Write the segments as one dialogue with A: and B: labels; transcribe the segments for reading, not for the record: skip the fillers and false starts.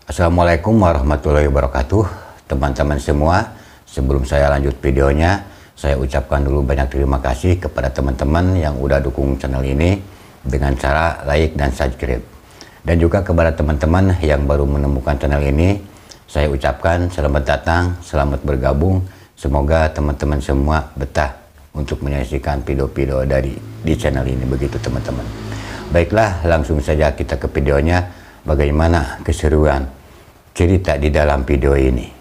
A: Assalamualaikum warahmatullahi wabarakatuh, teman-teman semua. Sebelum saya lanjut videonya, saya ucapkan dulu banyak terima kasih kepada teman-teman yang udah dukung channel ini dengan cara like dan subscribe. Dan juga kepada teman-teman yang baru menemukan channel ini, saya ucapkan selamat datang, selamat bergabung. Semoga teman-teman semua betah untuk menyaksikan video-video di channel ini, begitu teman-teman. Baiklah, langsung saja kita ke videonya. Bagaimana keseruan cerita di dalam video ini.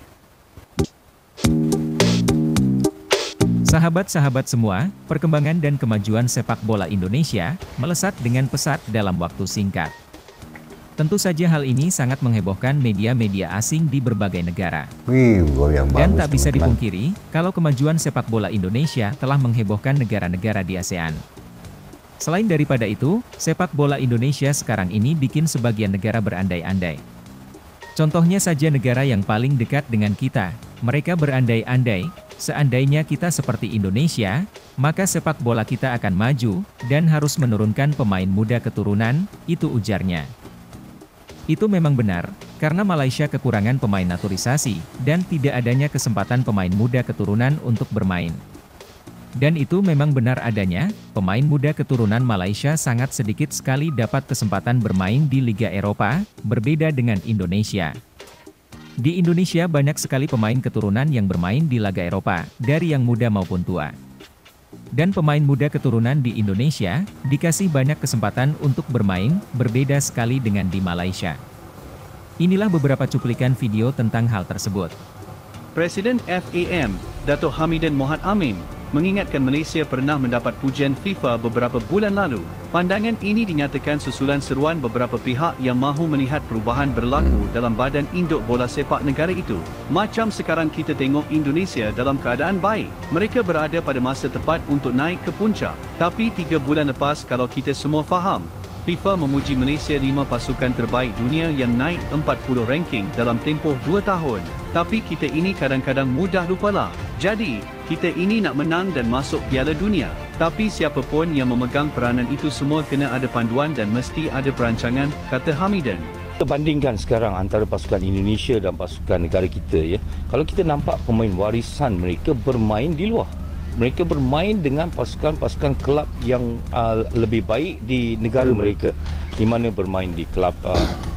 B: Sahabat-sahabat semua, perkembangan dan kemajuan sepak bola Indonesia melesat dengan pesat dalam waktu singkat. Tentu saja hal ini sangat menghebohkan media-media asing di berbagai negara. Dan tak bisa dipungkiri, kalau kemajuan sepak bola Indonesia telah menghebohkan negara-negara di ASEAN. Selain daripada itu, sepak bola Indonesia sekarang ini bikin sebagian negara berandai-andai. Contohnya saja negara yang paling dekat dengan kita, mereka berandai-andai, seandainya kita seperti Indonesia, maka sepak bola kita akan maju, dan harus menurunkan pemain muda keturunan, itu ujarnya. Itu memang benar, karena Malaysia kekurangan pemain naturalisasi, dan tidak adanya kesempatan pemain muda keturunan untuk bermain. Dan itu memang benar adanya, pemain muda keturunan Malaysia sangat sedikit sekali dapat kesempatan bermain di Liga Eropa, berbeda dengan Indonesia. Di Indonesia banyak sekali pemain keturunan yang bermain di Liga Eropa, dari yang muda maupun tua. Dan pemain muda keturunan di Indonesia, dikasih banyak kesempatan untuk bermain, berbeda sekali dengan di Malaysia. Inilah beberapa cuplikan video tentang hal tersebut.
C: Presiden FAM, Dato' Hamidin Mohd Amin, mengingatkan Malaysia pernah mendapat pujian FIFA beberapa bulan lalu. Pandangan ini dinyatakan susulan seruan beberapa pihak yang mahu melihat perubahan berlaku dalam badan induk bola sepak negara itu. Macam sekarang kita tengok Indonesia dalam keadaan baik. Mereka berada pada masa tepat untuk naik ke puncak. Tapi 3 bulan lepas, kalau kita semua faham, FIFA memuji Malaysia 5 pasukan terbaik dunia yang naik 40 ranking dalam tempoh 2 tahun. Tapi kita ini kadang-kadang mudah lupalah. Jadi, kita ini nak menang dan masuk Piala Dunia. Tapi siapapun yang memegang peranan itu semua kena ada panduan dan mesti ada perancangan, kata Hamidin.
D: Kita bandingkan sekarang antara pasukan Indonesia dan pasukan negara kita, ya. Kalau kita nampak pemain warisan mereka bermain di luar. Mereka bermain dengan pasukan-pasukan kelab yang lebih baik di negara mereka, di mana bermain di kelab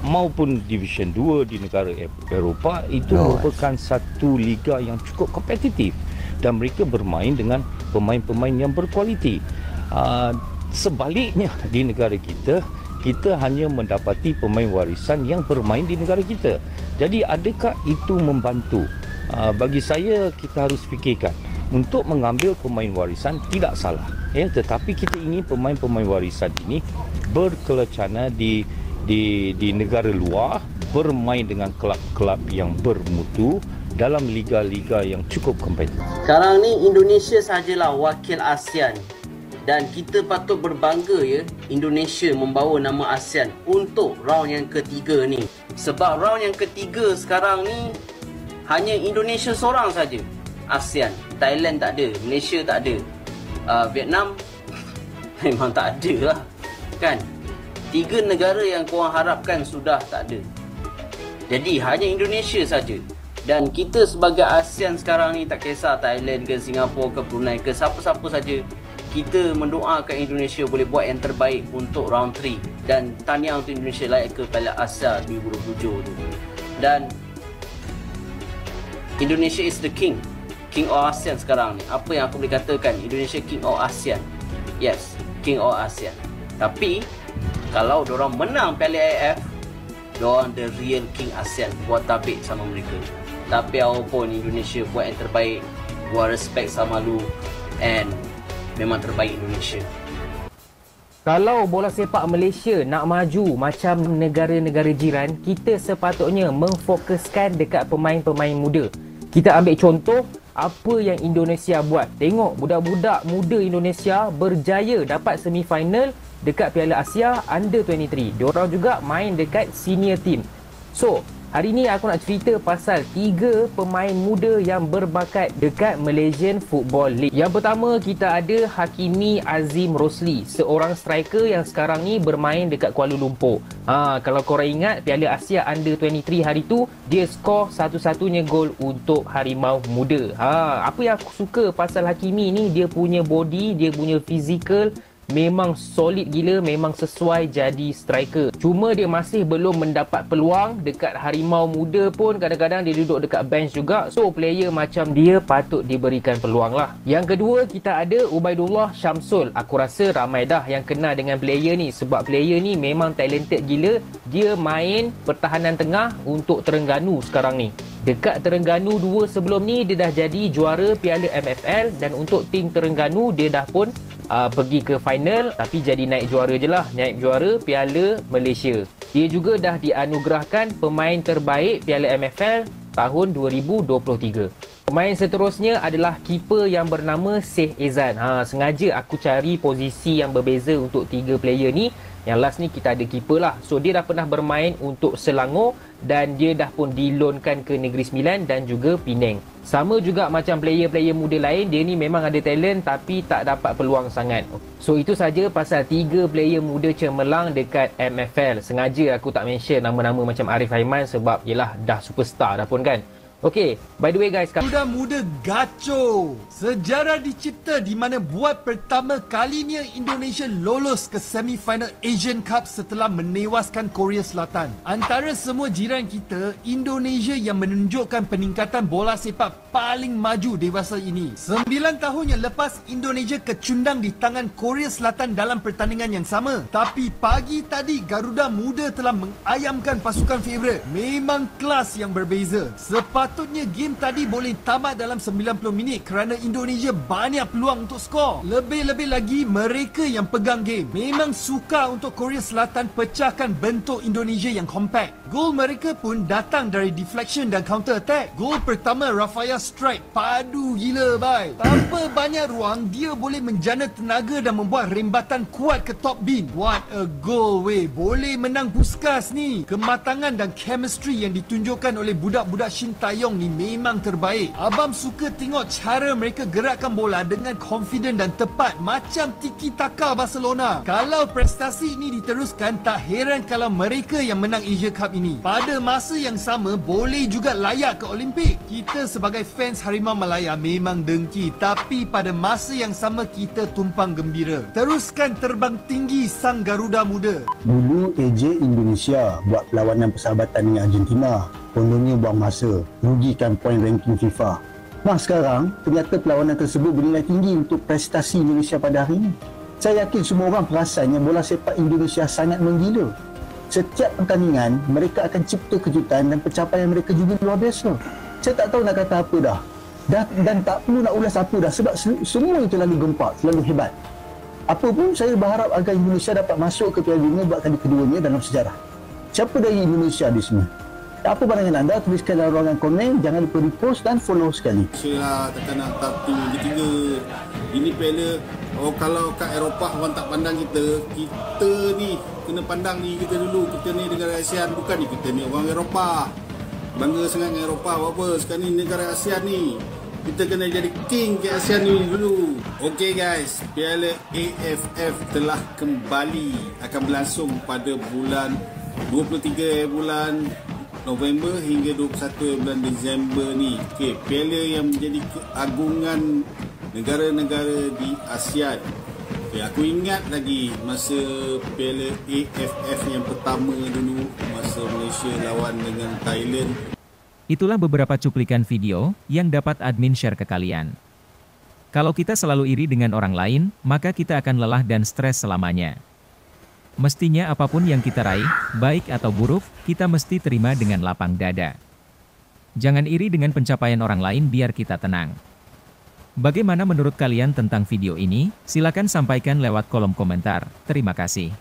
D: maupun Division 2 di negara Eropah. Itu merupakan satu liga yang cukup kompetitif dan mereka bermain dengan pemain-pemain yang berkualiti. Sebaliknya di negara kita, kita hanya mendapati pemain warisan yang bermain di negara kita. Jadi adakah itu membantu? Bagi saya, kita harus fikirkan. Untuk mengambil pemain warisan tidak salah, ya, tetapi kita ingin pemain-pemain warisan ini berkelacana di negara luar, bermain dengan kelab-kelab yang bermutu dalam liga-liga yang cukup kompetitif.
E: Sekarang ni Indonesia sajalah wakil ASEAN dan kita patut berbangga, ya, Indonesia membawa nama ASEAN untuk round yang ketiga ni. Sebab round yang ketiga sekarang ni hanya Indonesia seorang saja ASEAN. Thailand tak ada, Malaysia tak ada, Vietnam memang tak ada lah, kan? 3 negara yang korang harapkan sudah tak ada. Jadi hanya Indonesia saja. Dan kita sebagai ASEAN sekarang ni, tak kisah Thailand ke Singapura ke Brunei ke siapa-siapa saja, kita mendoakan Indonesia boleh buat yang terbaik untuk round 3. Dan tahniah untuk Indonesia layak ke Piala Asia 2027 tu. Dan Indonesia is the king of ASEAN sekarang ni. Apa yang aku boleh katakan, Indonesia king of ASEAN. Yes, king of ASEAN. Tapi kalau diorang menang Piala AFF, diorang the real king ASEAN. Buat tabik sama mereka. Tapi apapun, Indonesia buat yang terbaik. Buat respect sama lu. And memang terbaik Indonesia.
F: Kalau bola sepak Malaysia nak maju macam negara-negara jiran, kita sepatutnya memfokuskan dekat pemain-pemain muda. Kita ambil contoh apa yang Indonesia buat. Tengok budak-budak muda Indonesia berjaya dapat semifinal dekat Piala Asia Under 23. Diorang juga main dekat senior team. So, Hari ni aku nak cerita pasal 3 pemain muda yang berbakat dekat Malaysian Football League. Yang pertama, kita ada Hakimi Azim Rosli, seorang striker yang sekarang ni bermain dekat Kuala Lumpur. Kalau korang ingat Piala Asia Under-23 hari tu, dia skor satu-satunya gol untuk Harimau Muda. Apa yang aku suka pasal Hakimi ni, dia punya body, dia punya fizikal memang solid gila, memang sesuai jadi striker. Cuma dia masih belum mendapat peluang. Dekat Harimau Muda pun kadang-kadang dia duduk dekat bench juga. So player macam dia patut diberikan peluang lah. Yang kedua, kita ada Ubaidullah Syamsul. Aku rasa ramai dah yang kenal dengan player ni, sebab player ni memang talented gila. Dia main pertahanan tengah untuk Terengganu sekarang ni. Dekat Terengganu 2 sebelum ni, dia dah jadi juara Piala MFL. Dan untuk tim Terengganu, dia dah pun pergi ke final, tapi jadi naik juara je lah. Naik juara Piala Malaysia. Dia juga dah dianugerahkan pemain terbaik Piala MFL tahun 2023. Pemain seterusnya adalah keeper yang bernama Syekh Ezan. Sengaja aku cari posisi yang berbeza untuk 3 player ni. Yang last ni kita ada keeper lah. So dia dah pernah bermain untuk Selangor dan dia dah pun dilonkan ke Negeri Sembilan dan juga Penang. Sama juga macam player-player muda lain, dia ni memang ada talent tapi tak dapat peluang sangat. So itu saja pasal 3 player muda cemerlang dekat MFL. Sengaja aku tak mention nama-nama macam Arif Haiman sebab yelah dah superstar dah pun kan. Okay, by the way guys,
G: Garuda Muda gaco. Sejarah dicipta di mana buat pertama kalinya Indonesia lolos ke semifinal Asian Cup setelah menewaskan Korea Selatan. Antara semua jiran kita, Indonesia yang menunjukkan peningkatan bola sepak paling maju dewasa ini. 9 tahun yang lepas, Indonesia kecundang di tangan Korea Selatan dalam pertandingan yang sama. Tapi pagi tadi, Garuda Muda telah mengayamkan pasukan favourite. Memang kelas yang berbeza. Sepatutnya game tadi boleh tamat dalam 90 minit kerana Indonesia banyak peluang untuk skor. Lebih-lebih lagi mereka yang pegang game. Memang suka untuk Korea Selatan pecahkan bentuk Indonesia yang compact. Gol mereka pun datang dari deflection dan counter attack. Gol pertama Rafael strike padu gila bye. Tanpa banyak ruang, dia boleh menjana tenaga dan membuat rembatan kuat ke top bin. What a goal weh. Boleh menang Puskas ni. Kematangan dan chemistry yang ditunjukkan oleh budak-budak Shin Taeyong ni memang terbaik. Abang suka tengok cara mereka gerakkan bola dengan confident dan tepat macam tiki taka Barcelona. Kalau prestasi ini diteruskan, tak heran kalau mereka yang menang Asia Cup ini. Pada masa yang sama, boleh juga layak ke Olimpik. Kita sebagai fans Harimau Malaya memang dengki, tapi pada masa yang sama kita tumpang gembira. Teruskan terbang tinggi sang Garuda Muda.
H: Dulu AJ Indonesia buat perlawanan persahabatan dengan Argentina. Kononnya buang masa, rugikan poin ranking FIFA. Nah sekarang, ternyata perlawanan tersebut bernilai tinggi untuk prestasi Indonesia pada hari ini. Saya yakin semua orang perasannya bola sepak Indonesia sangat menggila. Setiap pertandingan, mereka akan cipta kejutan dan pencapaian mereka juga luar biasa. Saya tak tahu nak kata apa dah. Dan tak perlu nak ulas apa dah sebab semua itu terlalu gempak, terlalu hebat. Apa pun saya berharap agar Indonesia dapat masuk ke Piala Dunia buat kali keduanya dalam sejarah. Siapa dari Indonesia di sini? Apa pandangan anda? Tuliskan dalam ruangan komen. Jangan lupa repost dan follow sekali.
I: Saya takkan nak tahap tim ketiga. Ini piala. Kalau kat Eropah orang tak pandang kita ni kena pandang ni kita dulu. Kita ni negara ASEAN, bukan ni kita ni orang Eropah. Bangga sangat dengan Eropah apa. Sekarang ni negara ASEAN ni. Kita kena jadi king ke ASEAN ni dulu. Okay guys, Piala AFF telah kembali akan berlangsung pada bulan 23 bulan November hingga 21 bulan Disember ni. Okey, piala yang menjadi keagungan negara-negara di ASEAN. Okey, aku ingat lagi masa piala AFF yang pertama dulu, masa Malaysia lawan dengan Thailand.
B: Itulah beberapa cuplikan video yang dapat admin share ke kalian. Kalau kita selalu iri dengan orang lain, maka kita akan lelah dan stres selamanya. Mestinya apapun yang kita raih, baik atau buruk, kita mesti terima dengan lapang dada. Jangan iri dengan pencapaian orang lain biar kita tenang. Bagaimana menurut kalian tentang video ini? Silakan sampaikan lewat kolom komentar. Terima kasih.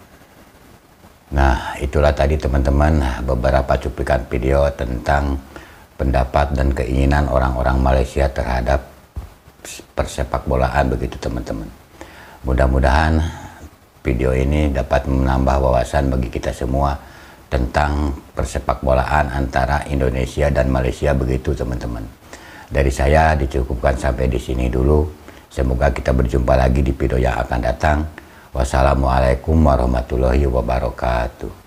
A: Nah, itulah tadi teman-teman beberapa cuplikan video tentang pendapat dan keinginan orang-orang Malaysia terhadap persepak bolaan begitu teman-teman. Mudah-mudahan video ini dapat menambah wawasan bagi kita semua tentang persepak bolaan antara Indonesia dan Malaysia, begitu teman-teman. Dari saya dicukupkan sampai di sini dulu. Semoga kita berjumpa lagi di video yang akan datang. Wassalamualaikum warahmatullahi wabarakatuh.